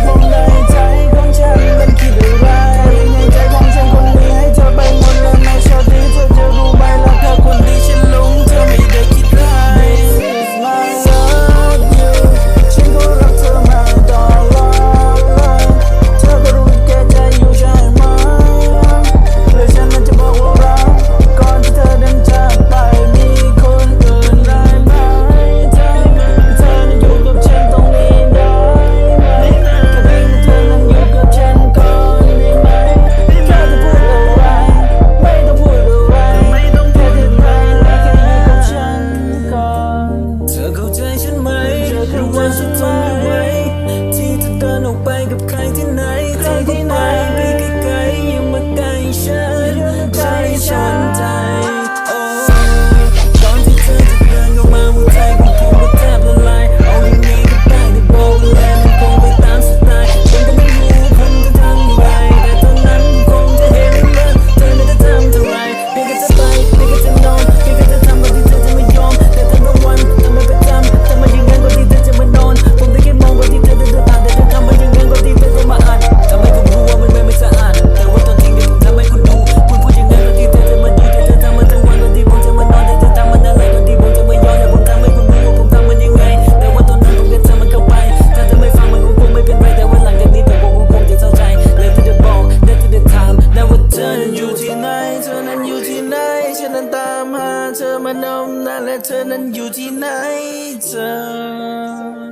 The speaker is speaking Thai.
ปมในใจของฉันมันคิดอะไรในใจของฉันคนนี้ให้เธอไปหมดแล้วนะชอบดีเธอจะรู้ไหมล่ะเธอคนที่ฉันหลงเธอไม่ได้คิดร้าย This is my love you ฉันก็รักเธอมาตลอดเลยเธอก็รู้แก่ใจอยู่ใช่ไหมและฉันนั้นจะบอกว่ารักก่อนที่เธอเดินจากไปมีคนอื่นได้ไหมเธอนั้นอยู่กับฉันตรงนี้ได้ไหมแค่เพียงเธอนั้นอยู่กับฉันก่อนได้ไหมแค่จะพูดอะไรไม่ต้องพูดอะไรแค่ถึงไปและแค่อยู่กับฉันก่อนเธอเข้าใจฉันไหมหรือว่าฉันทนไม่ไหวที่จะเดินออกไปกับใครที่ไหนเธอก็ไปไกลๆอย่ามาใกล้ฉันใจฉันใจโอ้ตอนที่เธอจะเดินเข้ามาหัวใจของผมก็แทบละลายเอาอย่างนี้ก็ได้ได้บอกแล้วมันคงไปตามสไตล์ผมก็ไม่รู้ผมจะทำอย่างไรแต่ตอนนั้นคงจะเห็นว่าเธอไม่ได้ทำเท่าไรเพียงแค่จะไปเพียงแค่จะนอนเพียงแค่จะทำแบบที่เธอจะไม่ยอมแต่ทั้งกลางวันทำไมประจำทำไมอย่างนั้นก็ที่เธอจะมานอนผมได้แค่มองว่าที่เธอเดินผ่านแต่เธอทำไมอย่างนั้นก็ที่เธอจะมาอ่านทำไมผมรู้ว่ามันไม่สะอาดแต่ว่าตอนจริงที่ผมทำให้คุณดูคุณพูดอย่างนั้นก็ที่เธอจะมาดูแต่เธอทำมันทั้งวันก็ที่ผมจะมานอนแต่เธอทำมันอะไรก็ที่ผมจะไม่ยอมและผมทำให้คุณรู้ว่าผมทำมันยังไงแต่ว่าตอนนั้นผมแค่ทำมันเข้าไปถ้าเธอไม่ฟังมันคงไม่เป็นไรแต่ว่าหลังจากนี้เธอคงจะเข้าใจเลยที่จะบอกและที่จะถามและว่าเธอนั้นอยู่ที่ไหนเธอนั้นอยู่ที่ไหนฉันนั้นตามหาเธอมานมนานและเธอนั้นอยู่ที่ไหนเธอ